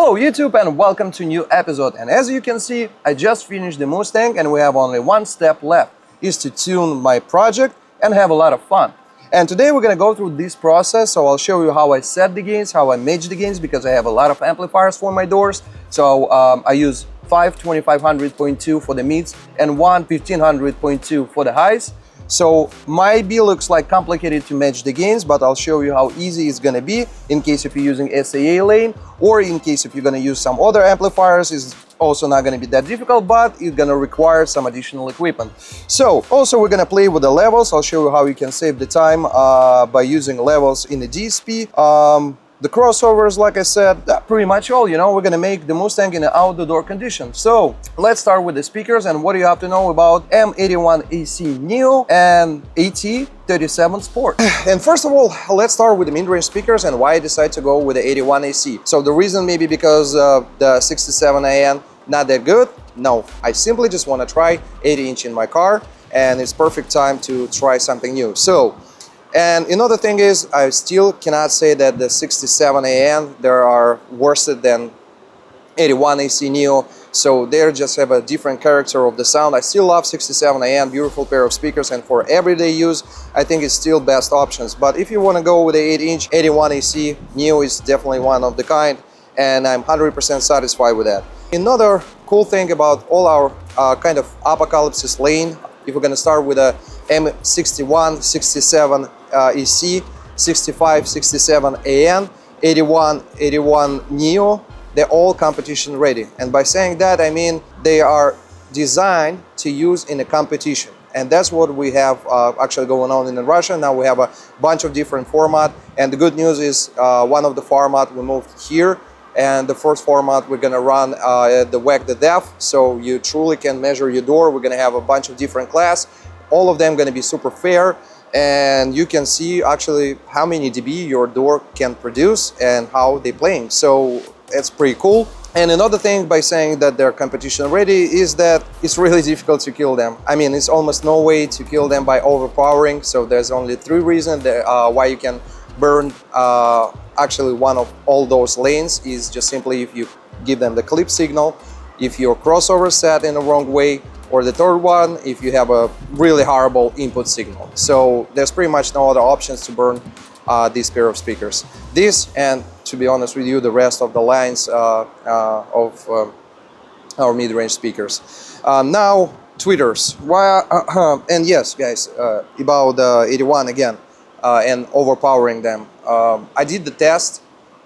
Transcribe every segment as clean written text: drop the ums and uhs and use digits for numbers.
Hello YouTube and welcome to a new episode, and as you can see I just finished the Mustang and we have only one step left, is to tune my project and have a lot of fun. And today we're gonna go through this process, so I'll show you how I set the gains, how I match the gains, because I have a lot of amplifiers for my doors. So I use 2500.2 for the mids and 1500.2 for the highs. So my B looks like complicated to match the gains, but I'll show you how easy it's gonna be in case if you're using SAA lane, or in case if you're gonna use some other amplifiers. It's also not gonna be that difficult, but it's gonna require some additional equipment. So also we're gonna play with the levels. I'll show you how you can save the time by using levels in the DSP. The crossovers, like I said, that's pretty much all. We're gonna make the Mustang in an outdoor condition. So let's start with the speakers and what do you have to know about M81AC Neo and AT37 Sport. And first of all, let's start with the mid-range speakers and why I decided to go with the 81AC. So the reason maybe because the 67AN not that good. No, I simply just want to try 80-inch in my car, and it's perfect time to try something new. And another thing is, I still cannot say that the 67AN they are worse than 81AC Neo, so they just have a different character of the sound. I still love 67AN, beautiful pair of speakers, and for everyday use I think it's still best options. But if you want to go with the 8-inch, 81AC Neo is definitely one of the kind, and I'm 100% satisfied with that. Another cool thing about all our kind of apocalypse lane, if we're going to start with a M61, 67 EC, 65, 67 AN, 81 Neo, they're all competition ready. And by saying that, I mean they are designed to use in a competition. And that's what we have actually going on in Russia. Now we have a bunch of different format. And the good news is one of the format we moved here. And the first format we're gonna run the Whack the Deaf, so you truly can measure your door. We're gonna have a bunch of different class, all of them gonna be super fair, and you can see actually how many dB your door can produce and how they're playing. So it's pretty cool. And another thing by saying that they're competition ready is that it's really difficult to kill them. I mean, it's almost no way to kill them by overpowering. So there's only 3 reasons why you can burn actually one of all those lanes is just simply if you give them the clip signal, if your crossover set in the wrong way, or the third one, if you have a really horrible input signal. So there's pretty much no other options to burn this pair of speakers. This, and to be honest with you, the rest of the lines of our mid-range speakers. Now, tweeters. And yes, guys, about the 81 again. And overpowering them. I did the test.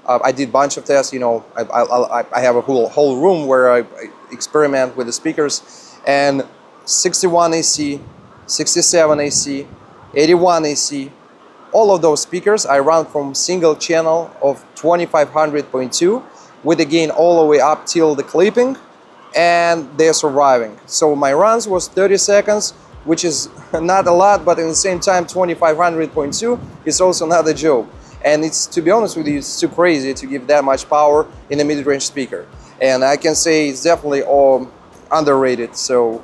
I did a bunch of tests. I have a whole room where I experiment with the speakers. And 61 AC, 67 AC, 81 AC, all of those speakers I run from single channel of 2500.2 with the gain all the way up till the clipping, and they're surviving. So my runs was 30 seconds, which is not a lot, but at the same time 2500.2 is also not a joke. And it's, to be honest with you, it's too crazy to give that much power in a mid-range speaker. And I can say it's definitely underrated, so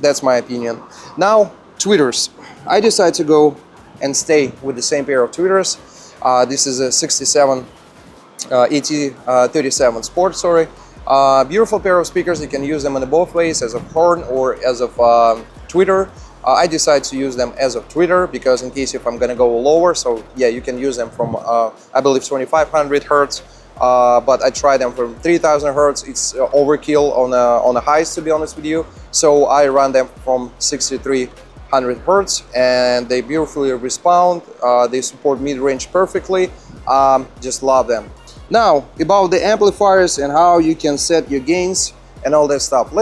that's my opinion. Now, tweeters. I decided to go and stay with the same pair of tweeters. This is a 67 AT37 Sport, sorry. Beautiful pair of speakers. You can use them in both ways, as a horn or as a tweeter. I decided to use them as a tweeter because in case if I'm gonna go lower, so yeah, you can use them from I believe 2500 hertz, but I tried them from 3000 hertz. It's overkill on the highs, to be honest with you. So I run them from 6300 hertz, and they beautifully respond. They support mid-range perfectly. Just love them. Now, about the amplifiers and how you can set your gains and all that stuff.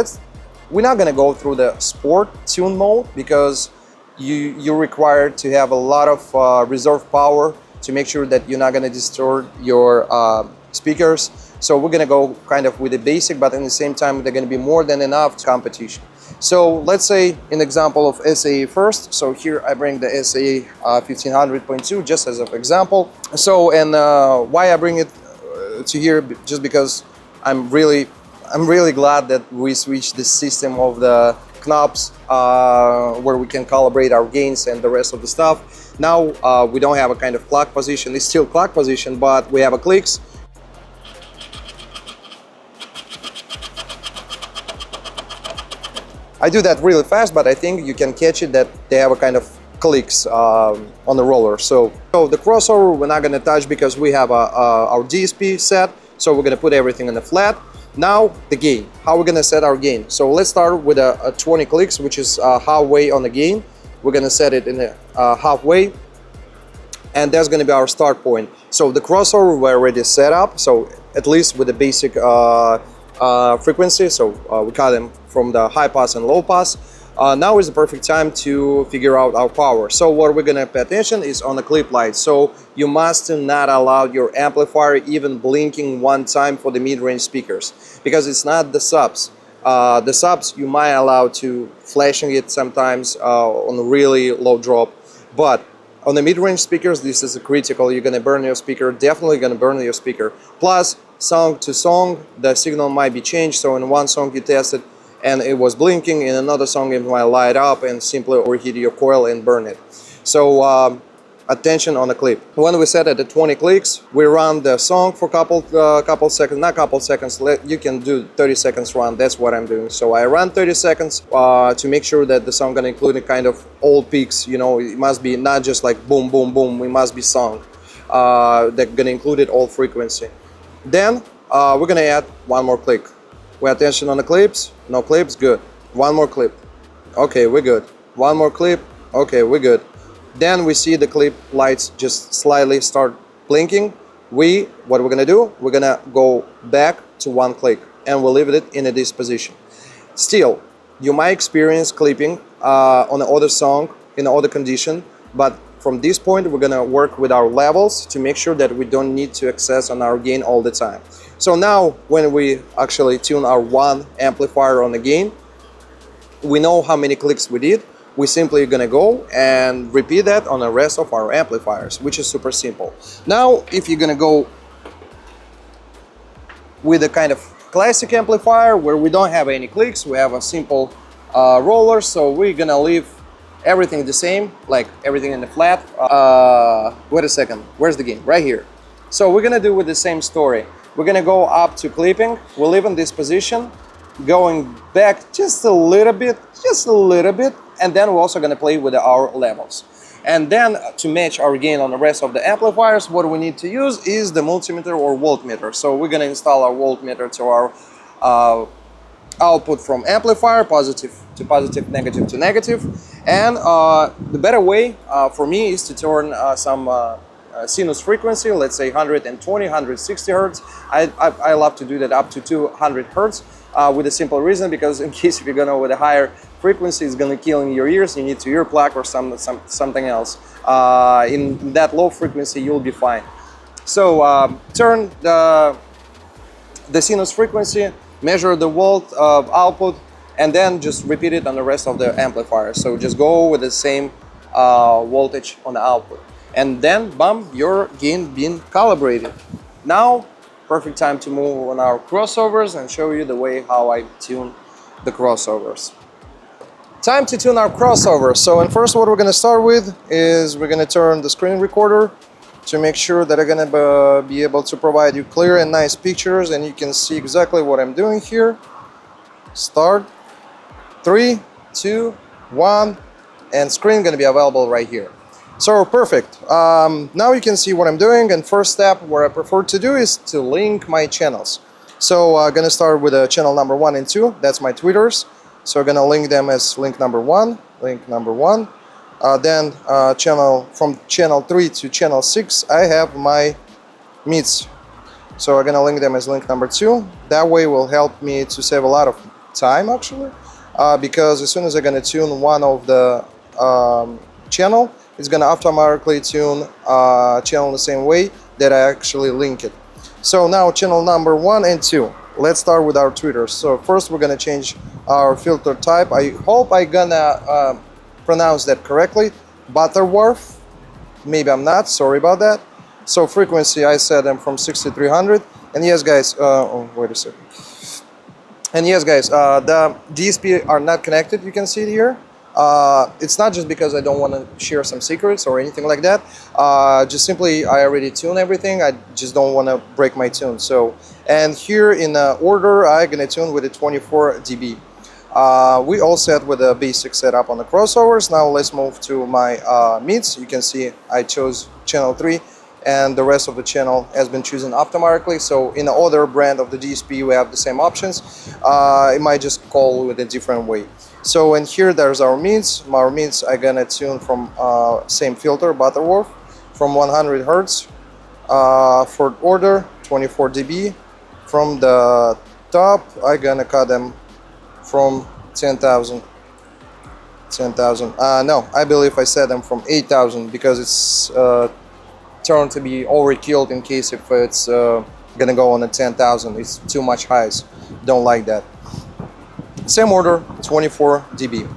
We're not gonna go through the sport tune mode because you're required to have a lot of reserve power to make sure that you're not gonna distort your speakers. So we're gonna go kind of with the basic, but at the same time, they're gonna be more than enough competition. So let's say an example of SAA first. So here I bring the SAA 1500.2 just as an example. So, and why I bring it to here, just because I'm really glad that we switched the system of the knobs where we can calibrate our gains and the rest of the stuff. Now we don't have a kind of clock position. It's still clock position, but we have a clicks. I do that really fast, but I think you can catch it that they have a kind of clicks on the roller. So the crossover we're not gonna touch because we have our DSP set. So we're gonna put everything in the flat. Now the gain, how we're gonna set our gain. So let's start with a 20 clicks, which is halfway on the gain. We're gonna set it in the halfway, and that's gonna be our start point. So the crossover we're already set up, so at least with the basic frequency, so we cut them from the high pass and low pass. Now is the perfect time to figure out our power. So what we're gonna pay attention is on the clip light. So you must not allow your amplifier even blinking one time for the mid-range speakers, because it's not the subs. The subs you might allow to flashing it sometimes on a really low drop, but on the mid-range speakers this is critical. You're gonna burn your speaker, definitely gonna burn your speaker. Plus song to song the signal might be changed, so in one song you tested and it was blinking, in another song it might light up and simply overheat your coil and burn it. So attention on the clip. When we set it at 20 clicks, we run the song for couple seconds, not couple seconds, you can do 30 seconds run, that's what I'm doing. So I run 30 seconds to make sure that the song gonna include a kind of old peaks, you know, it must be not just like boom, boom, boom, it must be song. They're gonna include it all frequency. Then we're gonna add one more click. Pay attention on the clips, no clips, good. One more clip, okay, we're good. One more clip, okay, we're good. Then we see the clip lights just slightly start blinking. What we're gonna do, we're gonna go back to one click and we'll leave it in this position. Still, you might experience clipping on the other song in the other condition, but from this point we're gonna work with our levels to make sure that we don't need to access on our gain all the time. So now when we actually tune our one amplifier on the gain, we know how many clicks we did. We're simply gonna go and repeat that on the rest of our amplifiers, which is super simple. Now if you're gonna go with a kind of classic amplifier where we don't have any clicks, we have a simple roller, so we're gonna leave everything the same, like everything in the flat. Wait a second, where's the gain? Right here. So we're gonna do with the same story. We're gonna go up to clipping, we'll leave in this position, going back just a little bit, and then we're also gonna play with our levels. And then to match our gain on the rest of the amplifiers, what we need to use is the multimeter or voltmeter. So we're gonna install our voltmeter to our output from amplifier, positive to positive, negative to negative. And the better way for me is to turn some sinus frequency, let's say 120, 160 hertz. I love to do that up to 200 hertz with a simple reason, because in case if you're gonna with a higher frequency, it's gonna kill in your ears, you need to ear plug or something else. In that low frequency, you'll be fine. So turn the sinus frequency, measure the volt of output, and then just repeat it on the rest of the amplifier. So just go with the same voltage on the output. And then, bam, your gain being calibrated. Now, perfect time to move on our crossovers and show you the way how I tune the crossovers. Time to tune our crossovers. So, and first what we're gonna start with is we're gonna turn the screen recorder to make sure that I'm gonna be able to provide you clear and nice pictures, and you can see exactly what I'm doing here. Start, 3, 2, 1, and screen gonna be available right here. So perfect. Now you can see what I'm doing, and first step what I prefer to do is to link my channels. So I'm gonna start with channel number 1 and 2. That's my tweeters. So I'm gonna link them as link number 1, then from channel 3 to channel 6 I have my mids. So I'm gonna link them as link number 2. That way will help me to save a lot of time actually, because as soon as I'm gonna tune one of the channel, it's gonna automatically tune channel the same way that I actually link it. So now channel number 1 and 2. Let's start with our tweeters. So first we're gonna change our filter type. I hope I'm gonna pronounce that correctly. Butterworth. Maybe I'm not, sorry about that. So frequency I set them from 6300. And yes guys, oh wait a second. And yes guys, the DSP are not connected, you can see it here. It's not just because I don't want to share some secrets or anything like that. Just simply I already tune everything. I just don't want to break my tune. So, and here in order I'm gonna tune with a 24 dB. We all set with the basic setup on the crossovers. Now let's move to my mids. You can see I chose channel 3 and the rest of the channel has been chosen automatically. So in the other brand of the DSP we have the same options. It might just call with a different way. So in here there's our mids. Our mids I'm gonna tune from same filter, Butterworth, from 100 Hertz. For order 24 dB. From the top I'm gonna cut them from 10,000. No, I believe I set them from 8,000 because it's turned to be overkill in case if it's gonna go on a 10,000. It's too much highs. Don't like that. Same order, 24 dB.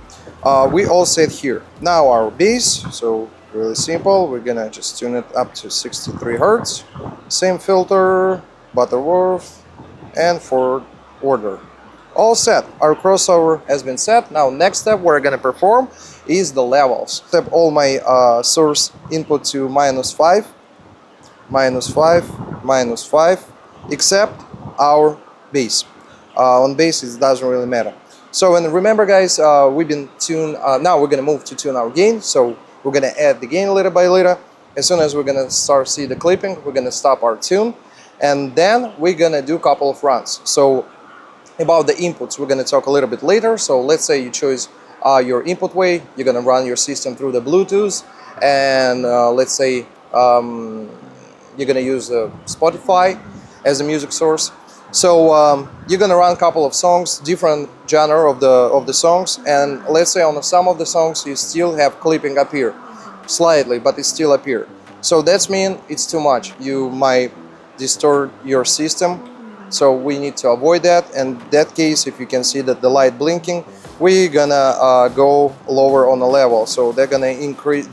We all set here. Now our bass, so really simple. We're gonna just tune it up to 63 Hertz. Same filter, Butterworth, and for order. All set. Our crossover has been set. Now next step we're gonna perform is the levels. Step all my source input to -5, -5, -5, except our bass. On bass it doesn't really matter. So and remember guys, we've been tuned. Now we're gonna move to tune our gain. So we're gonna add the gain little by little. As soon as we're gonna start see the clipping, we're gonna stop our tune, and then we're gonna do a couple of runs. So about the inputs, we're gonna talk a little bit later. So let's say you choose your input way. You're gonna run your system through the Bluetooth, and let's say you're gonna use Spotify as a music source. So you're gonna run a couple of songs, different genre of the songs, and let's say on some of the songs you still have clipping up here, slightly, but it still appear. So that's mean it's too much. You might distort your system, so we need to avoid that. And in that case, if you can see that the light blinking, we're gonna go lower on the level, so they're gonna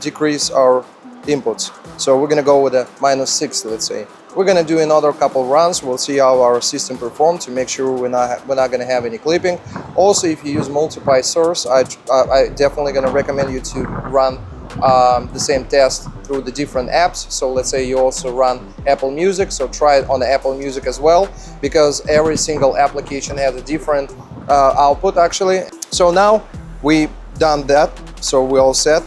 decrease our inputs. So we're gonna go with a -6, let's say. We're gonna do another couple runs. We'll see how our system performs to make sure we're not gonna have any clipping. Also, if you use multiple source, I definitely gonna recommend you to run the same test through the different apps. So let's say you also run Apple Music, so try it on the Apple Music as well, because every single application has a different output actually. So now we done that, so we're all set,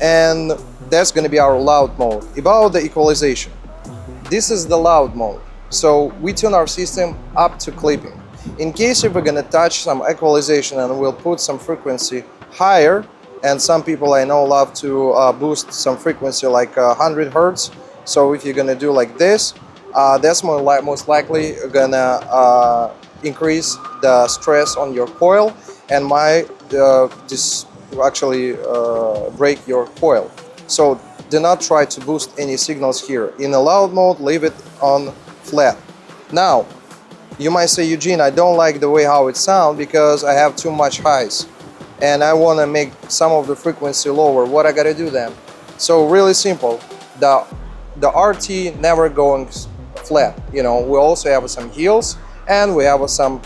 and that's going to be our loud mode. About the equalization, this is the loud mode, so we tune our system up to clipping. In case if we're going to touch some equalization and we'll put some frequency higher, and some people I know love to boost some frequency like 100 Hertz, so if you're going to do like this, that's most likely gonna increase the stress on your coil and might just actually break your coil. So do not try to boost any signals here. In a loud mode, leave it on flat. Now, you might say, Eugene, I don't like the way how it sounds because I have too much highs and I want to make some of the frequency lower. What I gotta do then? So really simple. The RT never going flat. You know, we also have some heels and we have some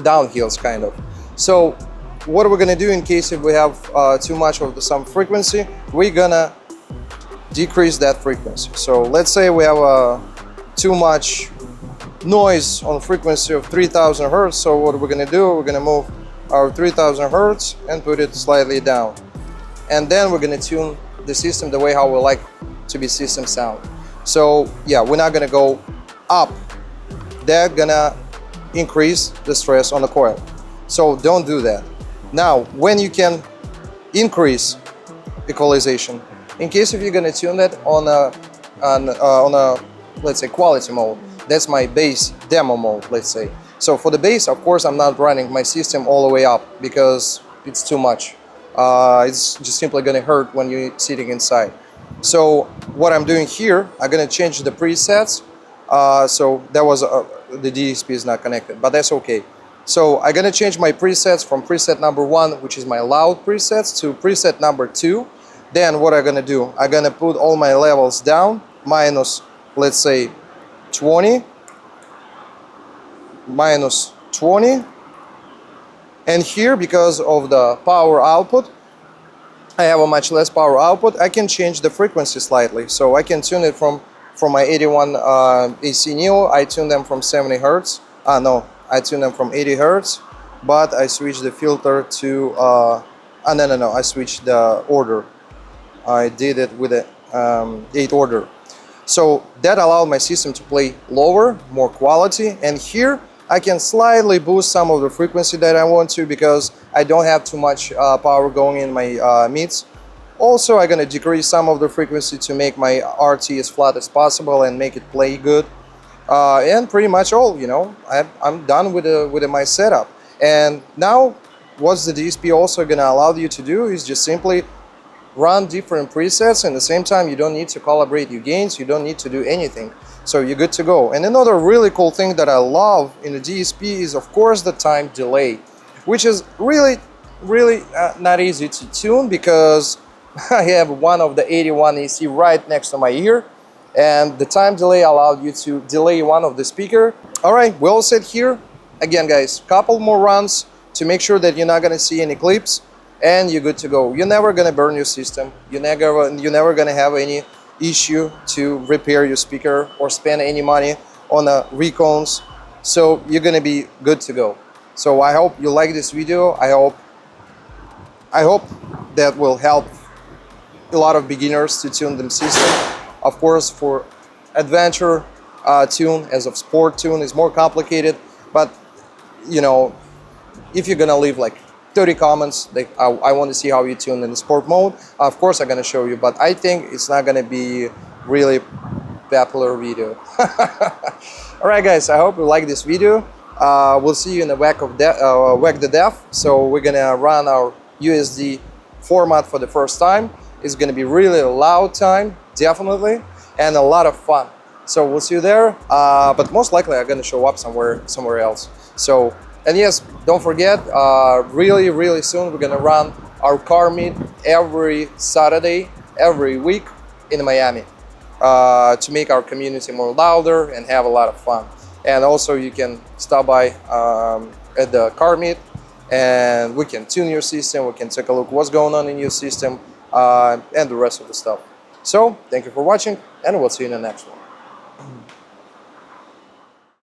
down heels kind of. So what we're gonna do in case if we have too much of some frequency, we're gonna decrease that frequency. So let's say we have too much noise on frequency of 3000 Hertz. So what we're gonna do, we're gonna move our 3000 Hertz and put it slightly down. And then we're gonna tune the system the way how we like to be system sound. So yeah, we're not gonna go up. They're gonna increase the stress on the coil. So don't do that. Now, when you can increase equalization, in case if you're gonna tune that on a let's say quality mode, that's my bass demo mode, let's say. So for the bass, of course, I'm not running my system all the way up because it's too much. It's just simply gonna hurt when you're sitting inside. So what I'm doing here, I'm gonna change the presets. So that was the DSP is not connected, but that's okay. So I'm gonna change my presets from preset number 1, which is my loud presets, to preset number 2. Then what I'm gonna do, I'm gonna put all my levels down, minus, let's say, 20, minus 20. And here, because of the power output, I have a much less power output, I can change the frequency slightly. So I can tune it from my 81 AC Neo, I tune them from 70 Hertz. No, I tune them from 80 Hertz. but I switched the filter to no, I switched the order. I did it with a 8 order. So that allowed my system to play lower, more quality, and here I can slightly boost some of the frequency that I want to because I don't have too much power going in my mids. Also, I'm gonna decrease some of the frequency to make my RT as flat as possible and make it play good. And pretty much all, you know, I'm done with my setup. And now, what the DSP also gonna allow you to do is just simply run different presets, and at the same time you don't need to calibrate your gains, you don't need to do anything, so you're good to go. And another really cool thing that I love in the DSP is of course the time delay, which is really not easy to tune because I have one of the 81 AC right next to my ear, and the time delay allowed you to delay one of the speaker. All right, we all set here. Again guys, couple more runs to make sure that you're not gonna see any clips, and you're good to go. You're never gonna burn your system. You're never gonna have any issue to repair your speaker or spend any money on recones. So you're gonna be good to go. So I hope you like this video. I hope that will help a lot of beginners to tune them system. Of course, for adventure tune, as of sport tune, is more complicated. But you know, if you're gonna leave like 30 comments, like I want to see how you tune in the sport mode, of course I'm gonna show you, but I think it's not gonna be really popular video. All right guys, I hope you like this video. We'll see you in the Whack the Def. So we're gonna run our USD format for the first time. It's gonna be really a loud time, definitely, and a lot of fun. So we'll see you there, but most likely I'm gonna show up somewhere else. So, and yes, don't forget, really soon we're gonna run our car meet every Saturday, every week in Miami, to make our community more louder and have a lot of fun. And also you can stop by at the car meet and we can tune your system, we can take a look what's going on in your system, and the rest of the stuff. So, thank you for watching, and we'll see you in the next one.